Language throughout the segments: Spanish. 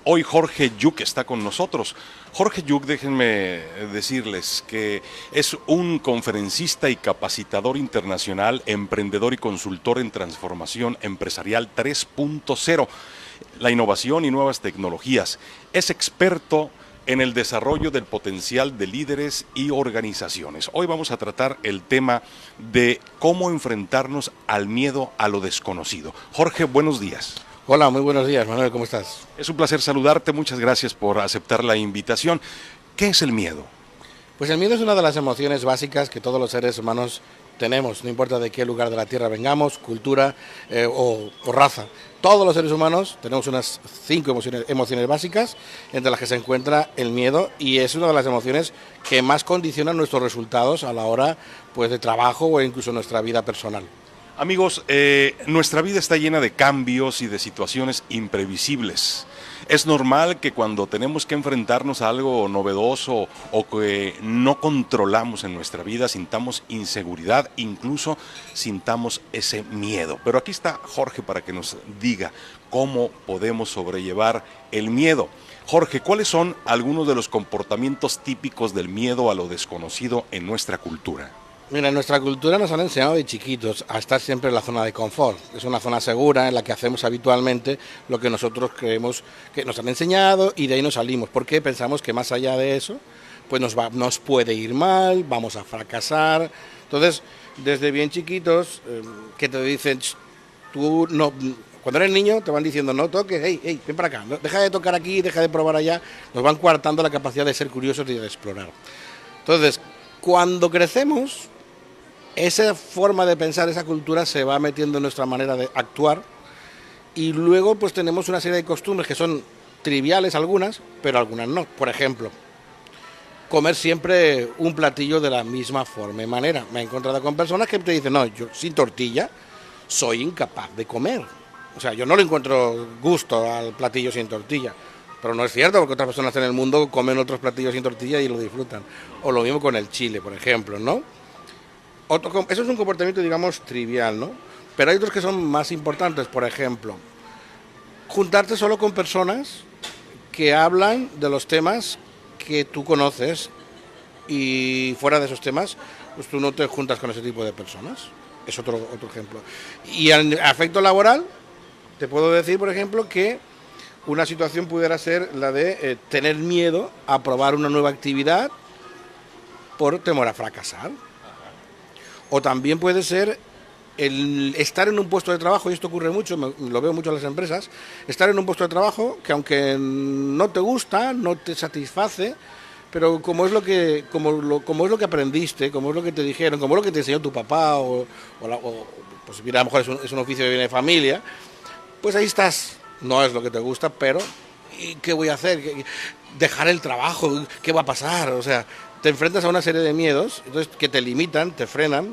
Hoy Jorge Yuc está con nosotros. Jorge Yuc, déjenme decirles que es un conferencista y capacitador internacional, emprendedor y consultor en transformación empresarial 3.0, la innovación y nuevas tecnologías. Es experto en el desarrollo del potencial de líderes y organizaciones. Hoy vamos a tratar el tema de cómo enfrentarnos al miedo a lo desconocido. Jorge, buenos días. Hola, muy buenos días, Manuel, ¿cómo estás? Es un placer saludarte, muchas gracias por aceptar la invitación. ¿Qué es el miedo? Pues el miedo es una de las emociones básicas que todos los seres humanos tenemos, no importa de qué lugar de la Tierra vengamos, cultura o raza. Todos los seres humanos tenemos unas 5 emociones básicas, entre las que se encuentra el miedo, y es una de las emociones que más condicionan nuestros resultados a la hora pues, de trabajo o incluso nuestra vida personal. Amigos, nuestra vida está llena de cambios y de situaciones imprevisibles. Es normal que cuando tenemos que enfrentarnos a algo novedoso o que no controlamos en nuestra vida, sintamos inseguridad, incluso sintamos ese miedo. Pero aquí está Jorge para que nos diga cómo podemos sobrellevar el miedo. Jorge, ¿cuáles son algunos de los comportamientos típicos del miedo a lo desconocido en nuestra cultura? Mira, en nuestra cultura nos han enseñado de chiquitos a estar siempre en la zona de confort. Es una zona segura en la que hacemos habitualmente lo que nosotros creemos que nos han enseñado y de ahí nos salimos. Porque pensamos que más allá de eso, pues nos puede ir mal, vamos a fracasar. Entonces, desde bien chiquitos, que te dicen, tú no... Cuando eres niño te van diciendo, no toques, hey, ven para acá, deja de tocar aquí, deja de probar allá. Nos van coartando la capacidad de ser curiosos y de explorar. Entonces, cuando crecemos, esa forma de pensar, esa cultura se va metiendo en nuestra manera de actuar y luego pues tenemos una serie de costumbres que son triviales algunas, pero algunas no. Por ejemplo, comer siempre un platillo de la misma forma y manera. Me he encontrado con personas que te dicen, no, yo sin tortilla soy incapaz de comer. O sea, yo no le encuentro gusto al platillo sin tortilla. Pero no es cierto, porque otras personas en el mundo comen otros platillos sin tortilla y lo disfrutan. O lo mismo con el chile, por ejemplo, ¿no? Eso es un comportamiento, digamos, trivial, ¿no? Pero hay otros que son más importantes, por ejemplo, juntarte solo con personas que hablan de los temas que tú conoces y fuera de esos temas, pues tú no te juntas con ese tipo de personas. Es otro ejemplo. Y al aspecto laboral, te puedo decir, por ejemplo, que una situación pudiera ser la de tener miedo a probar una nueva actividad por temor a fracasar. O también puede ser el estar en un puesto de trabajo, y esto ocurre mucho, lo veo mucho en las empresas, estar en un puesto de trabajo que aunque no te gusta, no te satisface, pero como es lo que aprendiste, como es lo que te dijeron, como es lo que te enseñó tu papá, pues mira, a lo mejor es un oficio que viene de familia, pues ahí estás. No es lo que te gusta, pero ¿y qué voy a hacer? ¿Dejar el trabajo? ¿Qué va a pasar? O sea, te enfrentas a una serie de miedos entonces, que te limitan, te frenan,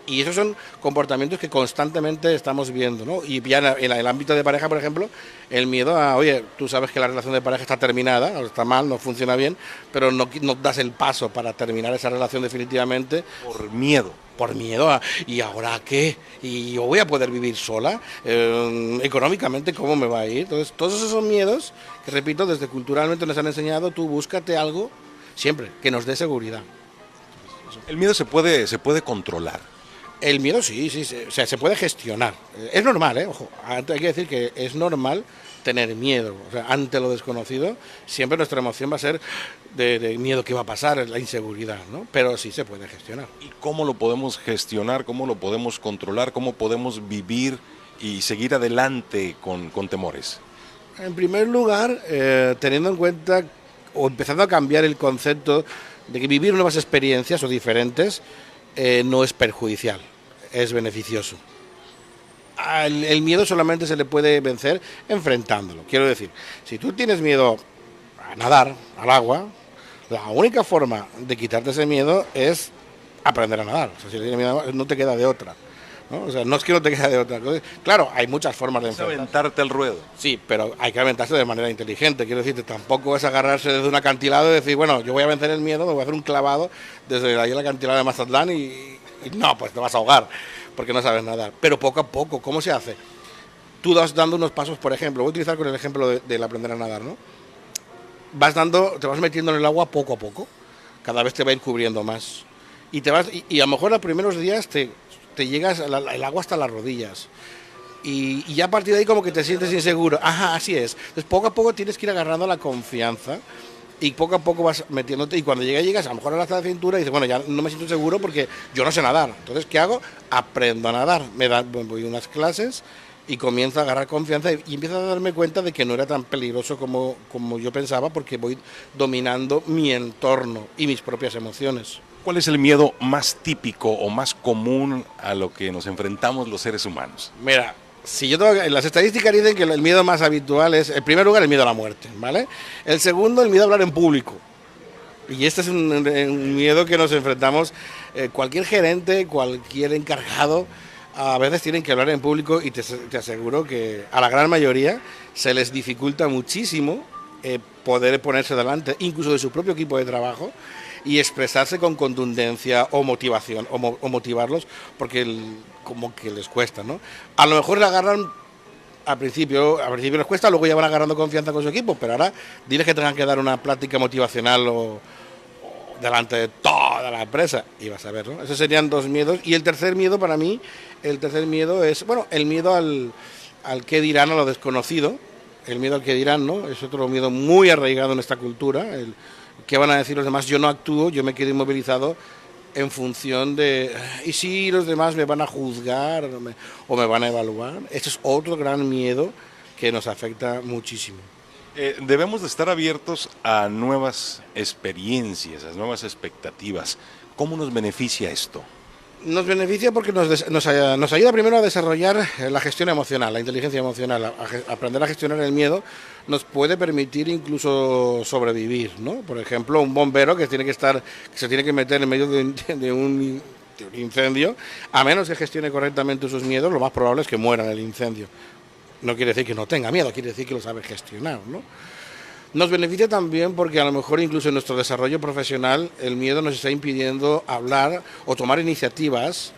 y esos son comportamientos que constantemente estamos viendo, ¿no? Y ya en el ámbito de pareja, por ejemplo, el miedo a, oye, tú sabes que la relación de pareja está terminada, está mal, no funciona bien, pero no das el paso para terminar esa relación definitivamente. Por miedo. Por miedo a, ¿y ahora qué? ¿Y yo voy a poder vivir sola? Económicamente, ¿cómo me va a ir? Entonces, todos esos son miedos que, repito, desde culturalmente nos han enseñado, tú búscate algo siempre que nos dé seguridad. El miedo se puede controlar. El miedo sí, o sea, se puede gestionar. Es normal, ojo, hay que decir que es normal tener miedo. O sea, ante lo desconocido, siempre nuestra emoción va a ser de miedo, ¿qué va a pasar? La inseguridad, ¿no? Pero sí se puede gestionar. ¿Y cómo lo podemos gestionar? ¿Cómo lo podemos controlar? ¿Cómo podemos vivir y seguir adelante con temores? En primer lugar, teniendo en cuenta o empezando a cambiar el concepto de que vivir nuevas experiencias o diferentes no es perjudicial, es beneficioso. El miedo solamente se le puede vencer enfrentándolo. Quiero decir, si tú tienes miedo a nadar, al agua, la única forma de quitarte ese miedo es aprender a nadar. O sea, si tienes miedo, no te queda de otra, ¿no? O sea, no es que no te quede de otra. Claro, hay muchas formas de enfrentar. Aventarte al ruedo. Sí, pero hay que aventarse de manera inteligente. Quiero decirte, tampoco es agarrarse desde un acantilado y decir, bueno, yo voy a vencer el miedo, me voy a hacer un clavado desde ahí el acantilado de Mazatlán y no, pues te vas a ahogar porque no sabes nadar. Pero poco a poco, ¿cómo se hace? tú vas dando unos pasos, por ejemplo, voy a utilizar con el ejemplo del aprender a nadar, ¿no? Te vas metiendo en el agua poco a poco, cada vez te va a ir cubriendo más. Y a lo mejor los primeros días te llegas el agua hasta las rodillas. Y ya a partir de ahí como que te sientes inseguro. Ajá, así es. Entonces poco a poco tienes que ir agarrando la confianza y poco a poco vas metiéndote y cuando llegas a lo mejor hasta la cintura y dices, bueno, ya no me siento seguro porque yo no sé nadar. Entonces, ¿qué hago? Aprendo a nadar. Voy a unas clases y comienzo a agarrar confianza y empiezo a darme cuenta de que no era tan peligroso como yo pensaba porque voy dominando mi entorno y mis propias emociones. ¿Cuál es el miedo más típico o más común a lo que nos enfrentamos los seres humanos? Mira, las estadísticas dicen que el miedo más habitual es, en primer lugar, el miedo a la muerte, ¿vale? El segundo, el miedo a hablar en público. Y este es un miedo que nos enfrentamos cualquier gerente, cualquier encargado, a veces tienen que hablar en público y te aseguro que a la gran mayoría se les dificulta muchísimo poder ponerse delante, incluso de su propio equipo de trabajo, y expresarse con contundencia o motivación, o motivarlos, porque como que les cuesta, ¿no? A lo mejor le agarran al principio les cuesta, luego ya van agarrando confianza con su equipo, pero ahora diles que tengan que dar una plática motivacional o delante de toda la empresa y vas a ver, ¿no? Esos serían dos miedos. Y el tercer miedo para mí, es, bueno, el miedo al qué dirán, a lo desconocido. El miedo al qué dirán, ¿no? Es otro miedo muy arraigado en esta cultura. El qué van a decir los demás. Yo no actúo, yo me quedo inmovilizado en función de, ¿y si los demás me van a juzgar o me van a evaluar? Este es otro gran miedo que nos afecta muchísimo. Debemos de estar abiertos a nuevas experiencias, a nuevas expectativas. ¿Cómo nos beneficia esto? Nos beneficia porque nos ayuda primero a desarrollar la gestión emocional, la inteligencia emocional. Aprender a gestionar el miedo nos puede permitir incluso sobrevivir, ¿no? Por ejemplo, un bombero que se tiene que meter en medio de un incendio, a menos que gestione correctamente sus miedos, lo más probable es que muera en el incendio. No quiere decir que no tenga miedo, quiere decir que lo sabe gestionar, ¿no? Nos beneficia también porque a lo mejor incluso en nuestro desarrollo profesional el miedo nos está impidiendo hablar o tomar iniciativas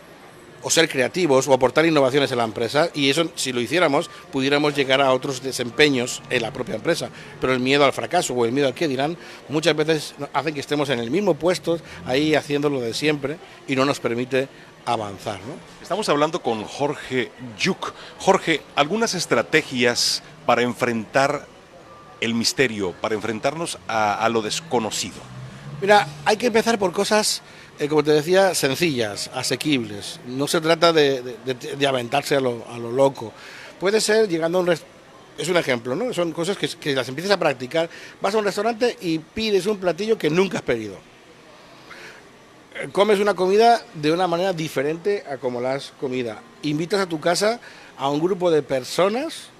o ser creativos o aportar innovaciones en la empresa, y eso, si lo hiciéramos, pudiéramos llegar a otros desempeños en la propia empresa. Pero el miedo al fracaso o el miedo al qué dirán muchas veces hacen que estemos en el mismo puesto, ahí haciendo lo de siempre, y no nos permite avanzar, ¿no? Estamos hablando con Jorge Yuk. Jorge, algunas estrategias para enfrentar el misterio, para enfrentarnos a lo desconocido. Mira, hay que empezar por cosas, como te decía, sencillas, asequibles. No se trata de aventarse a lo loco. Puede ser llegando a un es un ejemplo, ¿no? Son cosas que las empiezas a practicar. Vas a un restaurante y pides un platillo que nunca has pedido. Comes una comida de una manera diferente a como la has comido. Invitas a tu casa a un grupo de personas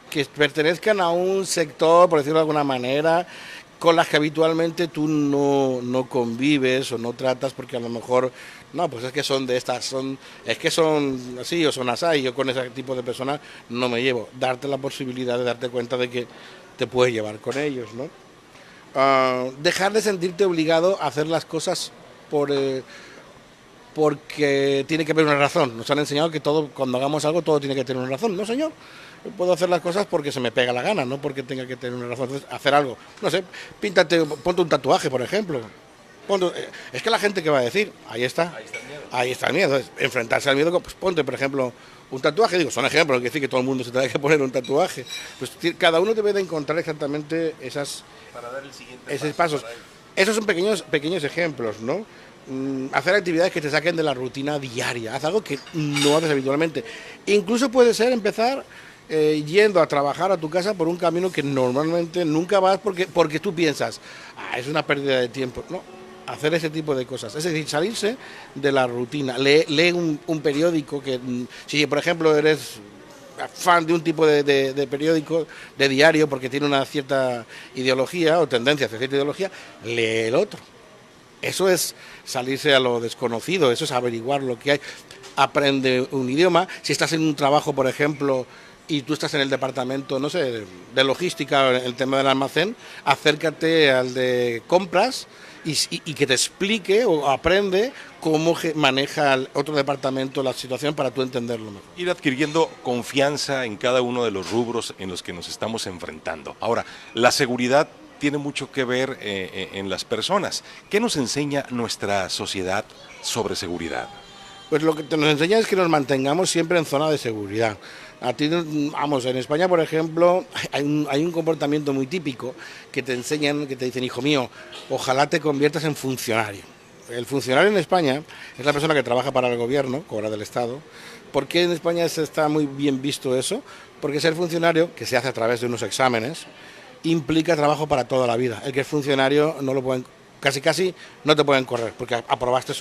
que pertenezcan a un sector, por decirlo de alguna manera, con las que habitualmente tú no convives o no tratas, porque a lo mejor, no, pues es que son de estas, es que son así o son así, y yo con ese tipo de personas no me llevo. Darte la posibilidad de darte cuenta de que te puedes llevar con ellos, ¿no? Dejar de sentirte obligado a hacer las cosas porque tiene que haber una razón. Nos han enseñado que cuando hagamos algo, todo tiene que tener una razón. No, señor. Puedo hacer las cosas porque se me pega la gana, no porque tenga que tener una razón. Entonces, hacer algo, no sé, ponte un tatuaje, por ejemplo. Es que la gente, ¿qué va a decir? Ahí está el miedo. Ahí está el miedo. Entonces, enfrentarse al miedo, pues ponte, por ejemplo, un tatuaje. Digo, son ejemplos, no quiere decir que todo el mundo se tenga que poner un tatuaje. Pues cada uno debe de encontrar exactamente para dar el siguiente esos pasos. Esos son pequeños ejemplos, ¿no? Hacer actividades que te saquen de la rutina diaria. Haz algo que no haces habitualmente. Incluso puede ser empezar yendo a trabajar a tu casa por un camino que normalmente nunca vas porque tú piensas, es una pérdida de tiempo. No, hacer ese tipo de cosas. Es decir, salirse de la rutina. Lee un periódico que, si por ejemplo eres fan de un tipo de periódico, de diario, porque tiene una cierta ideología o tendencia hacia cierta ideología, lee el otro. Eso es salirse a lo desconocido, eso es averiguar lo que hay. Aprende un idioma. Si estás en un trabajo, por ejemplo, y tú estás en el departamento, no sé, de logística, el tema del almacén, acércate al de compras y que te explique o aprende cómo maneja el otro departamento la situación para tú entenderlo mejor. Ir adquiriendo confianza en cada uno de los rubros en los que nos estamos enfrentando. Ahora, la seguridad tiene mucho que ver en las personas. ¿Qué nos enseña nuestra sociedad sobre seguridad? Pues lo que nos enseña es que nos mantengamos siempre en zona de seguridad. A ti, vamos, en España, por ejemplo, hay un comportamiento muy típico que te enseñan, que te dicen, hijo mío, ojalá te conviertas en funcionario. El funcionario en España es la persona que trabaja para el gobierno, cobra del Estado. ¿Por qué en España está muy bien visto eso? Porque ser funcionario, que se hace a través de unos exámenes, implica trabajo para toda la vida. El que es funcionario no lo pueden, casi no te pueden correr, porque aprobaste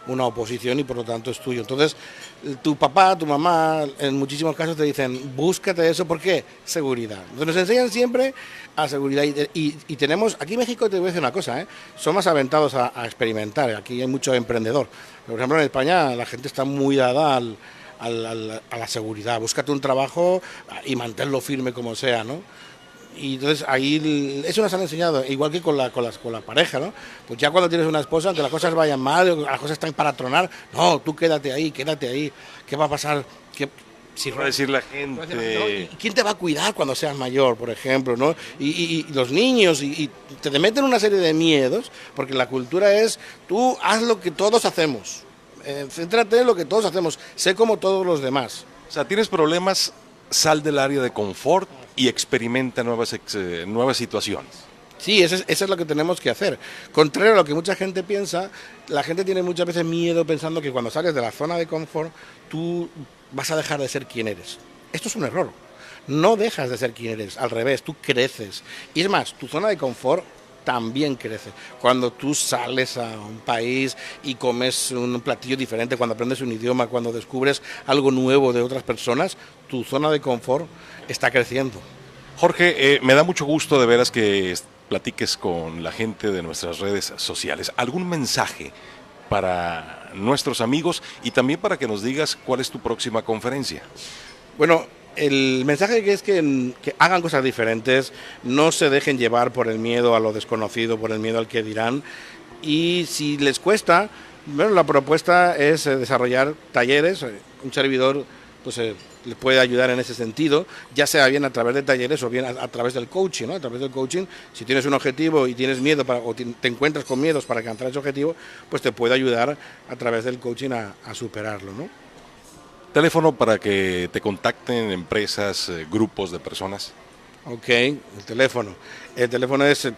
una oposición y por lo tanto es tuyo. Entonces, tu papá, tu mamá, en muchísimos casos te dicen, búscate eso, ¿por qué? Seguridad. Entonces nos enseñan siempre a seguridad y tenemos, aquí en México te voy a decir una cosa, son más aventados a experimentar, aquí hay mucho emprendedor. Por ejemplo, en España la gente está muy dada a la seguridad, búscate un trabajo y manténlo firme como sea, ¿no? Y entonces ahí eso nos han enseñado, igual que con la pareja, ¿no? Pues ya cuando tienes una esposa, aunque las cosas vayan mal, las cosas están para tronar, no, tú quédate ahí, ¿qué va a pasar? Si va a decir la gente. ¿Quién te va a cuidar cuando seas mayor, por ejemplo, ¿no? Y los niños, y te meten una serie de miedos, porque la cultura es, tú haz lo que todos hacemos, céntrate en lo que todos hacemos, sé como todos los demás. O sea, tienes problemas, sal del área de confort y experimenta nuevas situaciones. Sí, eso es lo que tenemos que hacer. Contrario a lo que mucha gente piensa, la gente tiene muchas veces miedo pensando que cuando sales de la zona de confort, tú vas a dejar de ser quien eres. Esto es un error. No dejas de ser quien eres, al revés, tú creces. Y es más, tu zona de confort también crece. Cuando tú sales a un país y comes un platillo diferente, cuando aprendes un idioma, cuando descubres algo nuevo de otras personas, tu zona de confort está creciendo. Jorge, me da mucho gusto de veras que platiques con la gente de nuestras redes sociales. ¿Algún mensaje para nuestros amigos y también para que nos digas cuál es tu próxima conferencia? Bueno, el mensaje es que hagan cosas diferentes, no se dejen llevar por el miedo a lo desconocido, por el miedo al que dirán, y si les cuesta, bueno, la propuesta es desarrollar talleres, un servidor pues les puede ayudar en ese sentido, ya sea bien a través de talleres o bien a través del coaching, ¿no? A través del coaching, si tienes un objetivo y tienes miedo o te encuentras con miedos para alcanzar ese objetivo, pues te puede ayudar a través del coaching a superarlo, ¿no? Teléfono para que te contacten empresas, grupos de personas. Ok, el teléfono. El teléfono es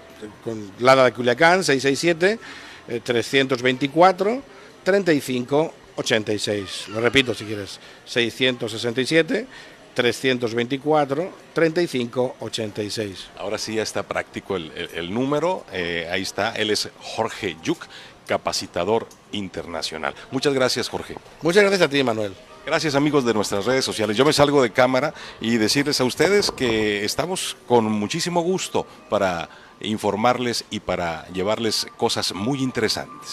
con Lada de Culiacán, 667-324-3586. Lo repito si quieres, 667-324-3586. Ahora sí ya está práctico el número, ahí está, él es Jorge Yuk, capacitador internacional. Muchas gracias, Jorge. Muchas gracias a ti, Manuel. Gracias, amigos de nuestras redes sociales. Yo me salgo de cámara y decirles a ustedes que estamos con muchísimo gusto para informarles y para llevarles cosas muy interesantes.